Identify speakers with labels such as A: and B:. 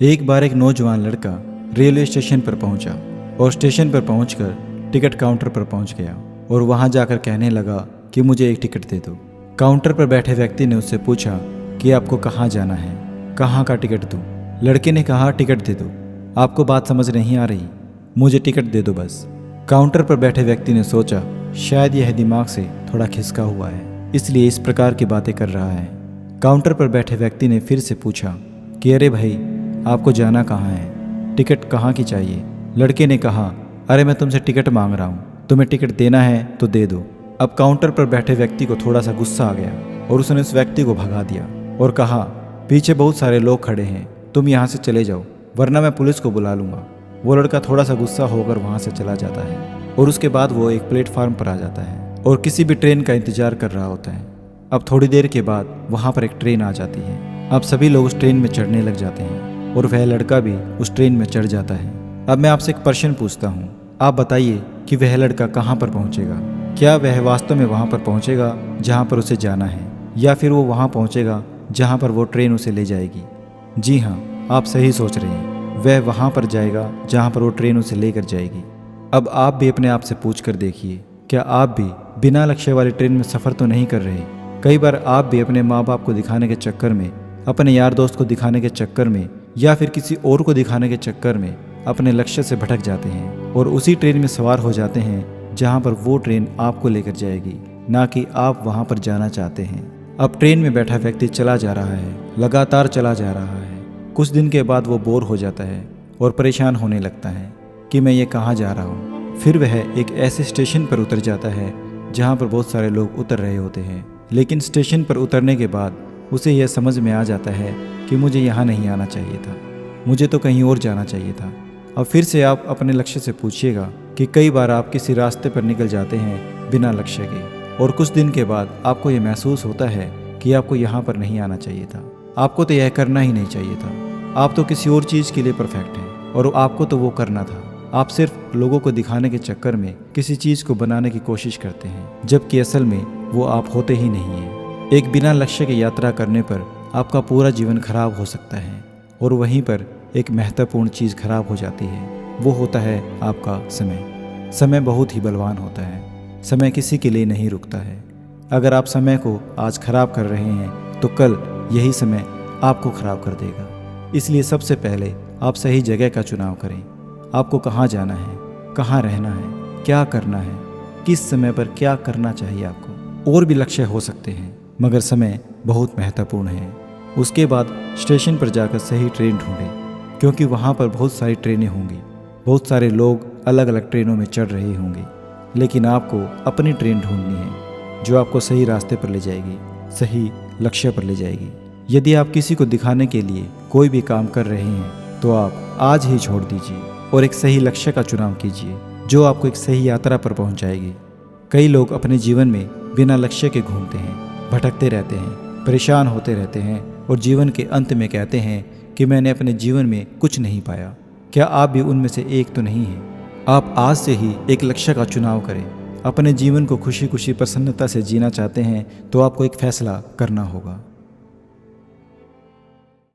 A: एक बार एक नौजवान लड़का रेलवे स्टेशन पर पहुंचा और स्टेशन पर पहुंचकर टिकट काउंटर पर पहुंच गया और वहां जाकर कहने लगा कि मुझे एक टिकट दे दो। काउंटर पर बैठे व्यक्ति ने उससे पूछा कि आपको कहाँ जाना है, कहाँ का टिकट दूँ। लड़के ने कहा टिकट दे दो। आपको बात समझ नहीं आ रही, मुझे टिकट दे दो बस। काउंटर पर बैठे व्यक्ति ने सोचा शायद यह दिमाग से थोड़ा खिसका हुआ है, इसलिए इस प्रकार की बातें कर रहा है। काउंटर पर बैठे व्यक्ति ने फिर से पूछा कि अरे भाई, आपको जाना कहाँ है, टिकट कहाँ की चाहिए। लड़के ने कहा अरे मैं तुमसे टिकट मांग रहा हूँ, तुम्हें टिकट देना है तो दे दो। अब काउंटर पर बैठे व्यक्ति को थोड़ा सा गुस्सा आ गया और उसने उस व्यक्ति को भगा दिया और कहा पीछे बहुत सारे लोग खड़े हैं, तुम यहाँ से चले जाओ वरना मैं पुलिस को बुला लूँगा। वो लड़का थोड़ा सा गुस्सा होकर वहाँ से चला जाता है और उसके बाद वो एक प्लेटफार्म पर आ जाता है और किसी भी ट्रेन का इंतजार कर रहा होता है। अब थोड़ी देर के बाद वहाँ पर एक ट्रेन आ जाती है। अब सभी लोग उस ट्रेन में चढ़ने लग जाते हैं और वह लड़का भी उस ट्रेन में चढ़ जाता है। अब मैं आपसे एक प्रश्न पूछता हूँ, आप बताइए कि वह लड़का कहाँ पर पहुँचेगा। क्या वह वास्तव में वहाँ पर पहुँचेगा जहाँ पर उसे जाना है, या फिर वो वहाँ पहुँचेगा जहाँ पर वो ट्रेन उसे ले जाएगी? जी हाँ, आप सही सोच रहे हैं, वह वहाँ पर जाएगा जहाँ पर वो ट्रेन उसे लेकर जाएगी। अब आप भी अपने आप से पूछ कर देखिए, क्या आप भी बिना लक्ष्य वाली ट्रेन में सफ़र तो नहीं कर रहे? कई बार आप भी अपने माँ बाप को दिखाने के चक्कर में, अपने यार दोस्त को दिखाने के चक्कर में, या फिर किसी और को दिखाने के चक्कर में अपने लक्ष्य से भटक जाते हैं और उसी ट्रेन में सवार हो जाते हैं जहां पर वो ट्रेन आपको लेकर जाएगी, ना कि आप वहां पर जाना चाहते हैं। अब ट्रेन में बैठा व्यक्ति चला जा रहा है, लगातार चला जा रहा है। कुछ दिन के बाद वो बोर हो जाता है और परेशान होने लगता है कि मैं ये कहाँ जा रहा हूँ। फिर वह एक ऐसे स्टेशन पर उतर जाता है जहाँ पर बहुत सारे लोग उतर रहे होते हैं, लेकिन स्टेशन पर उतरने के बाद उसे यह समझ में आ जाता है कि मुझे यहाँ नहीं आना चाहिए था, मुझे तो कहीं और जाना चाहिए था। अब फिर से आप अपने लक्ष्य से पूछिएगा कि कई बार आप किसी रास्ते पर निकल जाते हैं बिना लक्ष्य के और कुछ दिन के बाद आपको ये महसूस होता है कि आपको यहाँ पर नहीं आना चाहिए था, आपको तो यह करना ही नहीं चाहिए था। आप तो किसी और चीज़ के लिए परफेक्ट हैं और आपको तो वो करना था। आप सिर्फ लोगों को दिखाने के चक्कर में किसी चीज़ को बनाने की कोशिश करते हैं, जबकि असल में वो आप होते ही नहीं हैं। एक बिना लक्ष्य की यात्रा करने पर आपका पूरा जीवन खराब हो सकता है और वहीं पर एक महत्वपूर्ण चीज़ खराब हो जाती है, वो होता है आपका समय। समय बहुत ही बलवान होता है, समय किसी के लिए नहीं रुकता है। अगर आप समय को आज खराब कर रहे हैं तो कल यही समय आपको खराब कर देगा। इसलिए सबसे पहले आप सही जगह का चुनाव करें। आपको कहाँ जाना है, कहाँ रहना है, क्या करना है, किस समय पर क्या करना चाहिए आपको। और भी लक्ष्य हो सकते हैं मगर समय बहुत महत्वपूर्ण है। उसके बाद स्टेशन पर जाकर सही ट्रेन ढूंढें, क्योंकि वहाँ पर बहुत सारी ट्रेनें होंगी, बहुत सारे लोग अलग अलग ट्रेनों में चढ़ रहे होंगे, लेकिन आपको अपनी ट्रेन ढूंढनी है जो आपको सही रास्ते पर ले जाएगी, सही लक्ष्य पर ले जाएगी। यदि आप किसी को दिखाने के लिए कोई भी काम कर रहे हैं तो आप आज ही छोड़ दीजिए और एक सही लक्ष्य का चुनाव कीजिए जो आपको एक सही यात्रा पर पहुँचाएगी। कई लोग अपने जीवन में बिना लक्ष्य के घूमते हैं, भटकते रहते हैं, परेशान होते रहते हैं और जीवन के अंत में कहते हैं कि मैंने अपने जीवन में कुछ नहीं पाया। क्या आप भी उनमें से एक तो नहीं हैं? आप आज से ही एक लक्ष्य का चुनाव करें। अपने जीवन को खुशी खुशी प्रसन्नता से जीना चाहते हैं तो आपको एक फैसला करना होगा।